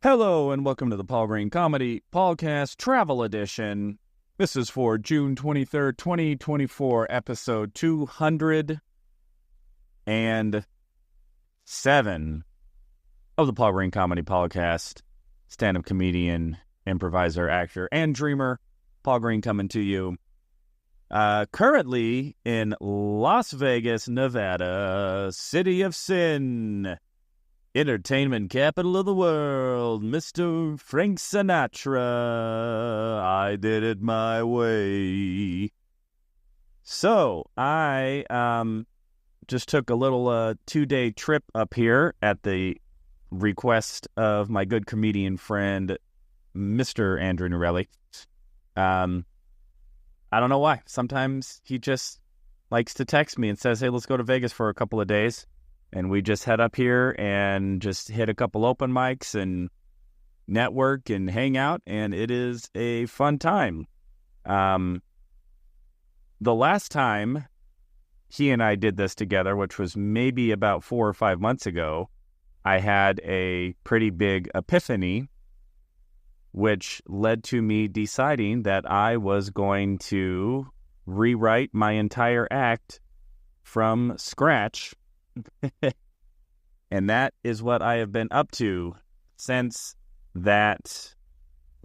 Hello and welcome to the Paul Green Comedy PaulCast Travel Edition. This is for June 23rd, 2024, episode 207 of the Paul Green Comedy PaulCast. Stand-up comedian, improviser, actor, and dreamer, Paul Green coming to you. Currently in Las Vegas, Nevada, City of Sin. Entertainment capital of the world, Mr. Frank Sinatra. I did it my way. So, I just took a little 2-day trip up here at the request of my good comedian friend, Mr. Andrew Norelli. I don't know why. Sometimes he just likes to text me and says, hey, let's go to Vegas for a couple of days. And we just head up here and just hit a couple open mics and network and hang out, and it is a fun time. The last time he and I did this together, which was maybe about 4 or 5 months ago, I had a pretty big epiphany, which led to me deciding that I was going to rewrite my entire act from scratch. And that is what I have been up to since that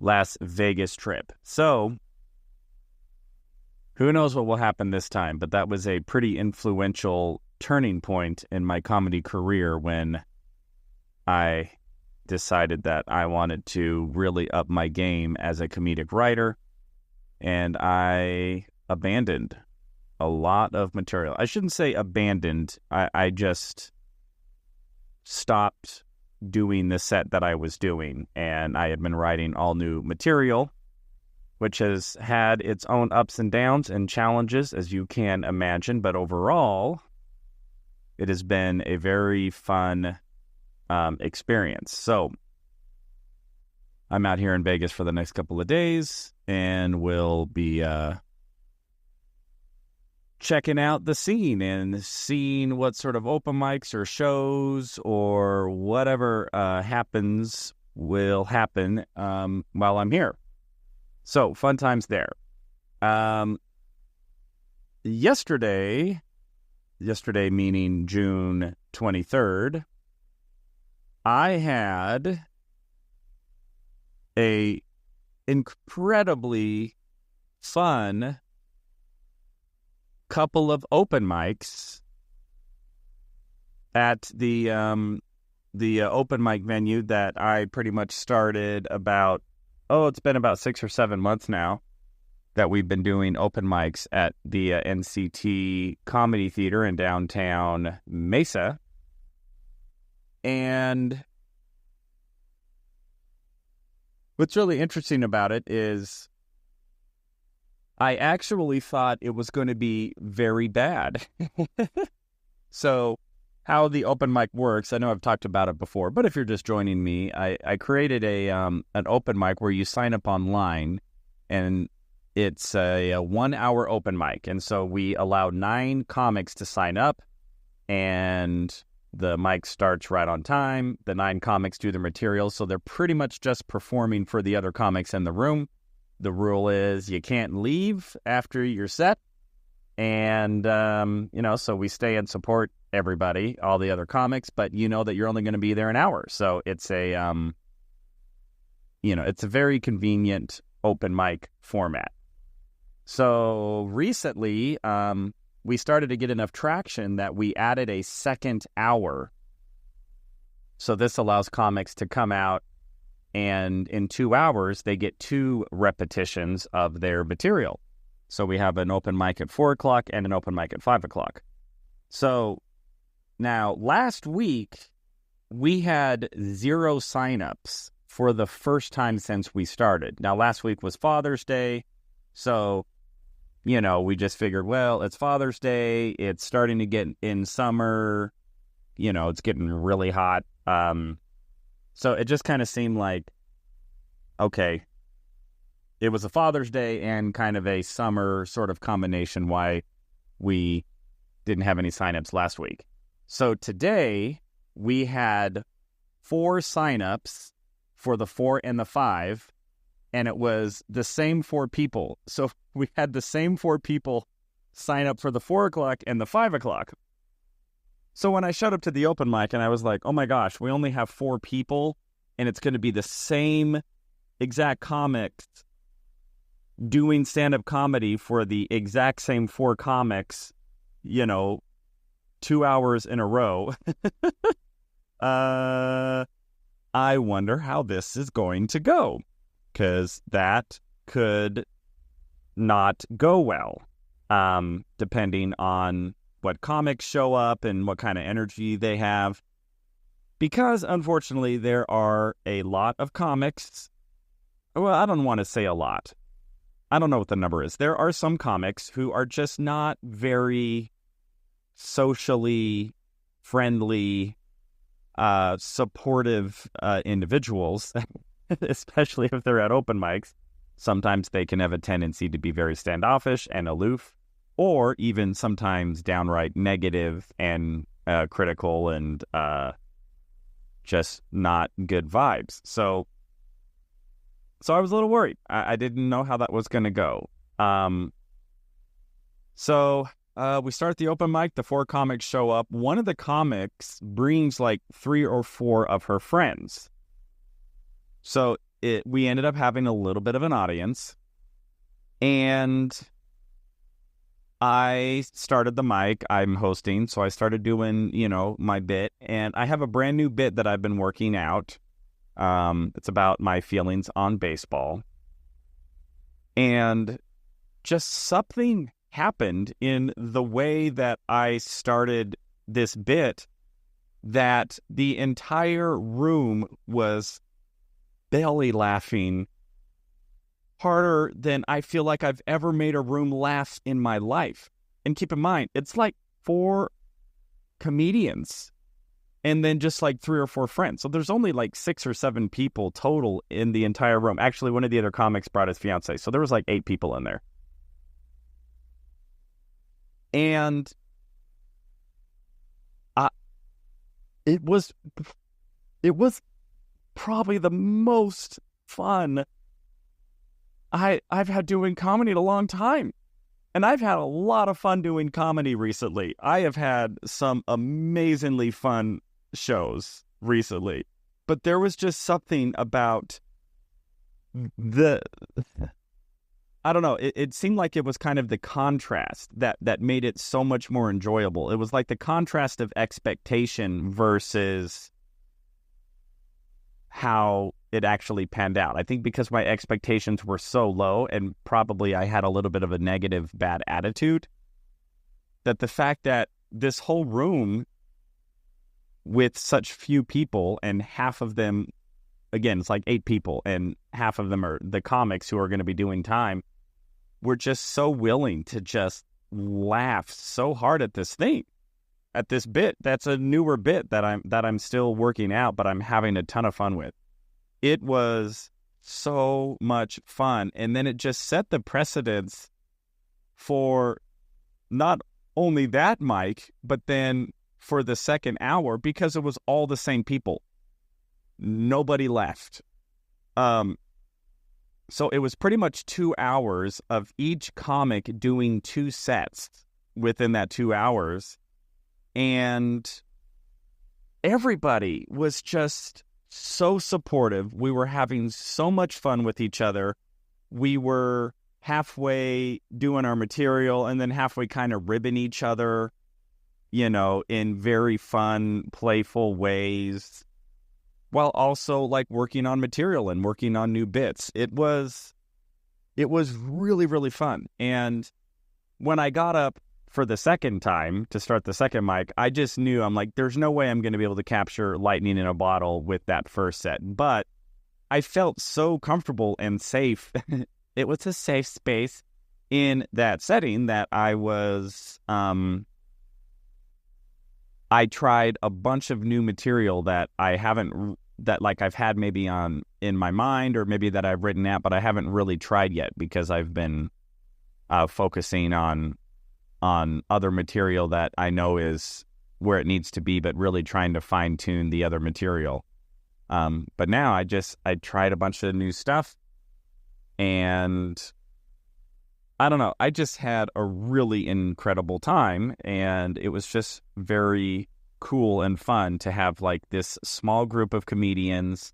Las Vegas trip. So, who knows what will happen this time, but that was a pretty influential turning point in my comedy career when I decided that I wanted to really up my game as a comedic writer, and I abandoned a lot of material. I shouldn't say abandoned. I just stopped doing the set that I was doing, and I had been writing all new material, which has had its own ups and downs and challenges, as you can imagine. But overall, it has been a very fun experience. So I'm out here in Vegas for the next couple of days, and we'll be checking out the scene and seeing what sort of open mics or shows or whatever will happen while I'm here. So, fun times there. Yesterday meaning June 23rd, I had a incredibly fun couple of open mics at the open mic venue that I pretty much started it's been about 6 or 7 months now that we've been doing open mics at the NCT Comedy Theater in downtown Mesa. And what's really interesting about it is I actually thought it was going to be very bad. So how the open mic works, I know I've talked about it before, but if you're just joining me, I created an open mic where you sign up online, and it's a 1-hour open mic. And so we allow 9 comics to sign up, and the mic starts right on time. The 9 comics do their material, so they're pretty much just performing for the other comics in the room. The rule is you can't leave after your set. And, so we stay and support everybody, all the other comics, but you know that you're only going to be there an hour. So it's it's a very convenient open mic format. So recently, we started to get enough traction that we added a second hour. So this allows comics to come out, and in 2 hours, they get 2 repetitions of their material. So we have an open mic at 4 o'clock and an open mic at 5 o'clock. So now, last week, we had 0 signups for the first time since we started. Now, last week was Father's Day. So, we just figured, well, it's Father's Day. It's starting to get in summer. It's getting really hot. So it just kind of seemed like, okay, it was a Father's Day and kind of a summer sort of combination why we didn't have any signups last week. So today we had 4 signups for the 4 and the 5, and it was the same 4 people. So we had the same 4 people sign up for the 4 o'clock and the 5 o'clock. So when I showed up to the open mic and I was like, oh my gosh, we only have 4 people and it's going to be the same exact comics doing stand-up comedy for the exact same 4 comics, 2 hours in a row. I wonder how this is going to go, because that could not go well, depending on what comics show up and what kind of energy they have. Because, unfortunately, there are a lot of comics. Well, I don't want to say a lot. I don't know what the number is. There are some comics who are just not very socially friendly, supportive individuals, especially if they're at open mics. Sometimes they can have a tendency to be very standoffish and aloof, or even sometimes downright negative and critical and just not good vibes. So I was a little worried. I didn't know how that was going to go. So we start the open mic. The 4 comics show up. One of the comics brings like 3 or 4 of her friends. So we ended up having a little bit of an audience. And I started the mic. I'm hosting, so I started doing, my bit. And I have a brand new bit that I've been working out. It's about my feelings on baseball. And just something happened in the way that I started this bit that the entire room was belly laughing harder than I feel like I've ever made a room laugh in my life. And keep in mind, it's like 4 comedians and then just like 3 or 4 friends. So there's only like 6 or 7 people total in the entire room. Actually, one of the other comics brought his fiance. So there was like 8 people in there. And it was probably the most fun I've had doing comedy in a long time. And I've had a lot of fun doing comedy recently. I have had some amazingly fun shows recently. But there was just something about I don't know, it seemed like it was kind of the contrast that made it so much more enjoyable. It was like the contrast of expectation versus how it actually panned out. I think because my expectations were so low and probably I had a little bit of a negative, bad attitude, that the fact that this whole room with such few people and half of them, again, it's like 8 people and half of them are the comics who are going to be doing time, were just so willing to just laugh so hard at this thing, at this bit. That's a newer bit that I'm still working out, but I'm having a ton of fun with. It was so much fun. And then it just set the precedence for not only that mic, but then for the second hour, because it was all the same people. Nobody left. So it was pretty much 2 hours of each comic doing 2 sets within that 2 hours. And everybody was just so supportive. We were having so much fun with each other. We were halfway doing our material and then halfway kind of ribbing each other, in very fun, playful ways, while also like working on material and working on new bits. It was really, really fun. And when I got up for the second time to start the second mic, I just knew, I'm like, there's no way I'm going to be able to capture lightning in a bottle with that first set. But I felt so comfortable and safe. It was a safe space in that setting that I was, I tried a bunch of new material that I haven't, that like I've had maybe in my mind, or maybe that I've written out, but I haven't really tried yet because I've been focusing on other material that I know is where it needs to be, but really trying to fine tune the other material. But now I tried a bunch of new stuff, and I don't know, I just had a really incredible time, and it was just very cool and fun to have like this small group of comedians.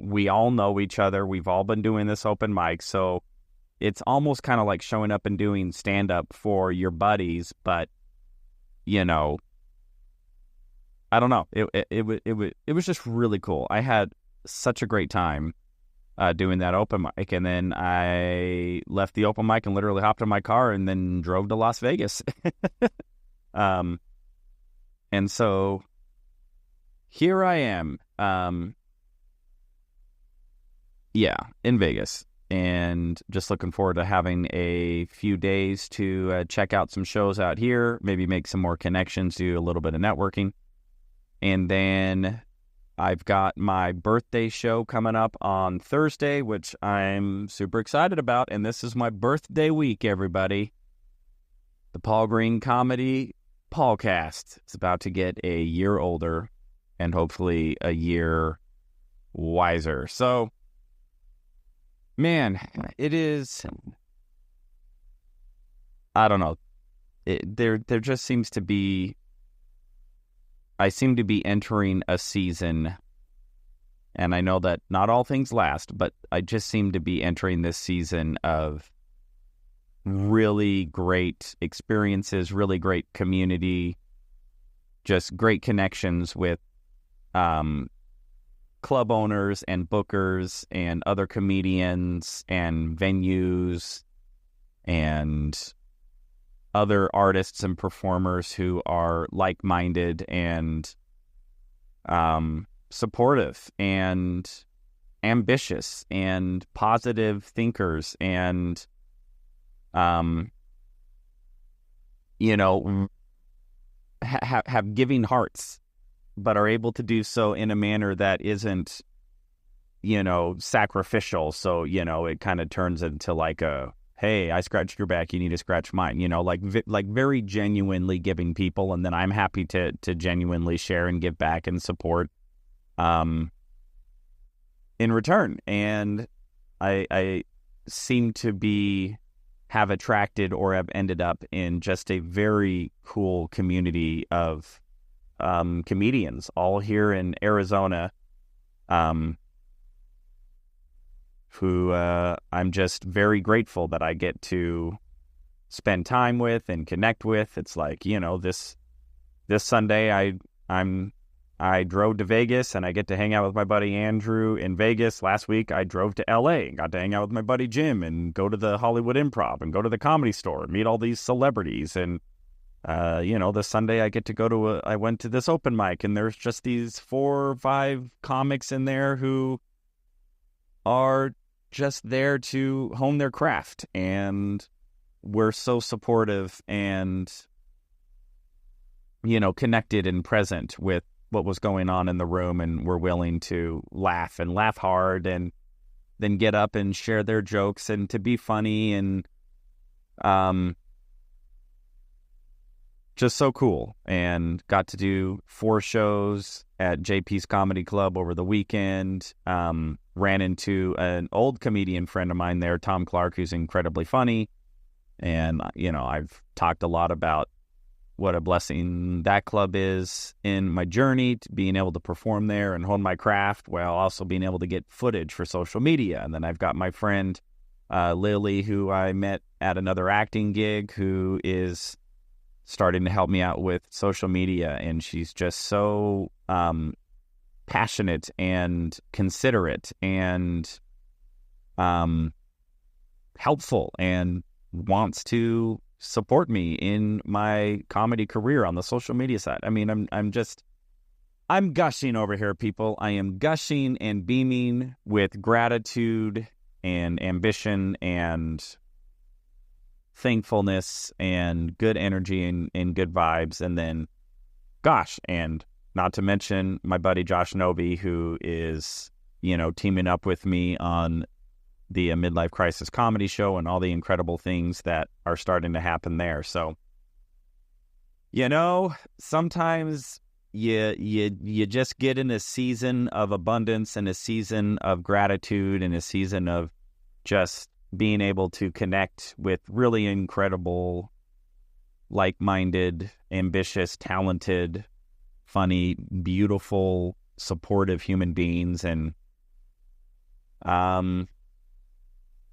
We all know each other. We've all been doing this open mic, so it's almost kind of like showing up and doing stand-up for your buddies, but, you know, I don't know. It was just really cool. I had such a great time doing that open mic, and then I left the open mic and literally hopped in my car and then drove to Las Vegas. And so here I am, in Vegas, and just looking forward to having a few days to check out some shows out here, maybe make some more connections, do a little bit of networking. And then I've got my birthday show coming up on Thursday, which I'm super excited about. And this is my birthday week, everybody. The Paul Green Comedy PaulCast. It's about to get a year older and hopefully a year wiser. So, man, it is, I don't know. There just seems to be, I seem to be entering a season, and I know that not all things last, but I just seem to be entering this season of really great experiences, really great community, just great connections with club owners and bookers and other comedians and venues and other artists and performers who are like-minded and supportive and ambitious and positive thinkers and have giving hearts, but are able to do so in a manner that isn't, sacrificial. So, it kind of turns into like a, hey, I scratched your back, you need to scratch mine, like very genuinely giving people. And then I'm happy to genuinely share and give back and support in return. And I seem to have attracted or have ended up in just a very cool community of comedians all here in Arizona, who I'm just very grateful that I get to spend time with and connect with. It's like, this Sunday I drove to Vegas and I get to hang out with my buddy Andrew in Vegas. Last week I drove to LA and got to hang out with my buddy Jim and go to the Hollywood Improv and go to the Comedy Store and meet all these celebrities. And this Sunday I get to go I went to this open mic, and there's just these 4 or 5 comics in there who are just there to hone their craft, and we're so supportive and, connected and present with what was going on in the room, and we're willing to laugh and laugh hard and then get up and share their jokes and to be funny, and just so cool. And got to do 4 shows at JP's Comedy Club over the weekend. Ran into an old comedian friend of mine there, Tom Clark, who's incredibly funny. And, I've talked a lot about what a blessing that club is in my journey to being able to perform there and hone my craft while also being able to get footage for social media. And then I've got my friend Lily, who I met at another acting gig, who is starting to help me out with social media. And she's just so passionate and considerate and helpful and wants to support me in my comedy career on the social media side. I mean, I'm gushing over here, people. I am gushing and beaming with gratitude and ambition and thankfulness and good energy and good vibes. And then, gosh, and not to mention my buddy Josh Noby, who is, teaming up with me on the Midlife Crisis Comedy Show and all the incredible things that are starting to happen there. So, sometimes you just get in a season of abundance and a season of gratitude and a season of just being able to connect with really incredible, like-minded, ambitious, talented, funny, beautiful, supportive human beings. And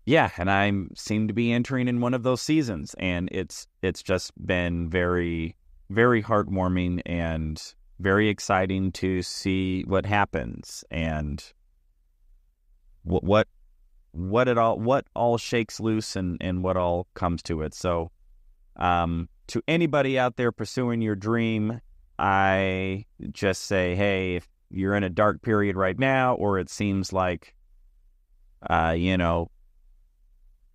yeah, and I seem to be entering in one of those seasons, and it's just been very, very heartwarming and very exciting to see what happens and what all shakes loose and what all comes to it. So, to anybody out there pursuing your dream, I just say, hey, if you're in a dark period right now, or it seems like,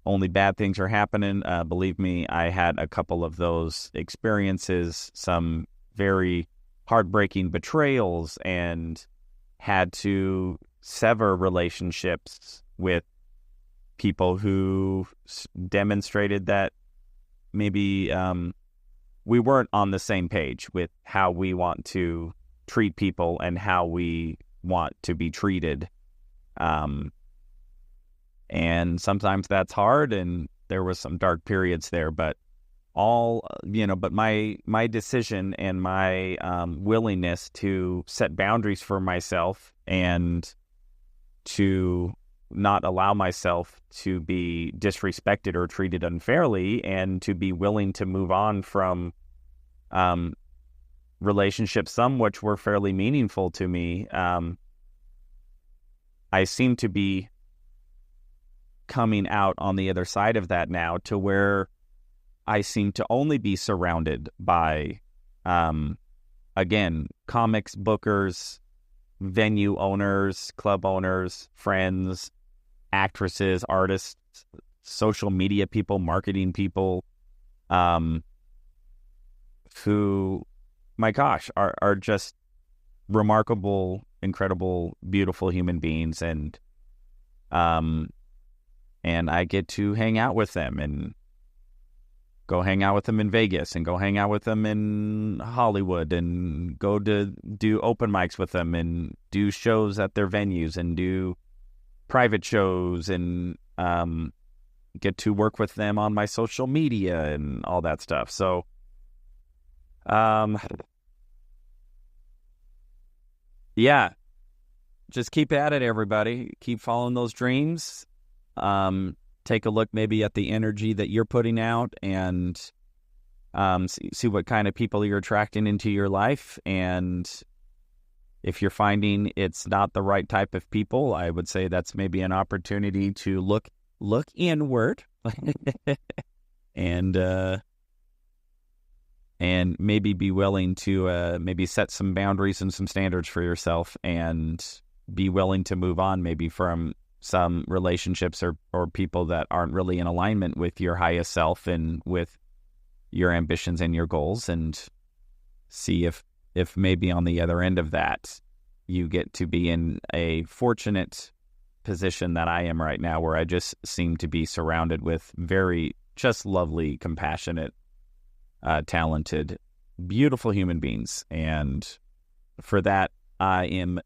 only bad things are happening, believe me, I had a couple of those experiences, some very heartbreaking betrayals, and had to sever relationships with people who demonstrated that maybe we weren't on the same page with how we want to treat people and how we want to be treated. And sometimes that's hard, and there was some dark periods there, but but my decision and my willingness to set boundaries for myself and to not allow myself to be disrespected or treated unfairly, and to be willing to move on from relationships, some which were fairly meaningful to me. I seem to be coming out on the other side of that now, to where I seem to only be surrounded by, again, comics, bookers, venue owners, club owners, friends, actresses, artists, social media people, marketing people, who, my gosh, are just remarkable, incredible, beautiful human beings. And I get to hang out with them, and go hang out with them in Vegas, and go hang out with them in Hollywood, and go to do open mics with them, and do shows at their venues, and do private shows, and get to work with them on my social media and all that stuff. So, yeah, just keep at it, everybody. Keep following those dreams. Take a look maybe at the energy that you're putting out, and see what kind of people you're attracting into your life. And if you're finding it's not the right type of people, I would say that's maybe an opportunity to look inward and maybe be willing to maybe set some boundaries and some standards for yourself, and be willing to move on maybe from some relationships or people that aren't really in alignment with your highest self and with your ambitions and your goals, and see if maybe on the other end of that you get to be in a fortunate position that I am right now, where I just seem to be surrounded with very just lovely, compassionate, talented, beautiful human beings. And for that, I am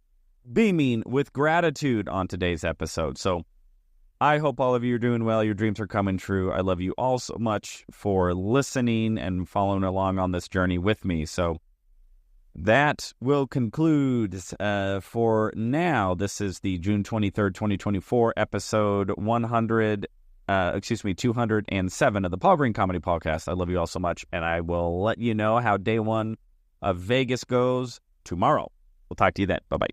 beaming with gratitude on today's episode. So I hope all of you are doing well. Your dreams are coming true. I love you all so much for listening and following along on this journey with me. So that will conclude for now. This is the June 23rd, 2024 episode 207 of the Paul Green Comedy Podcast. I love you all so much, and I will let you know how day one of Vegas goes tomorrow. We'll talk to you then. Bye-bye.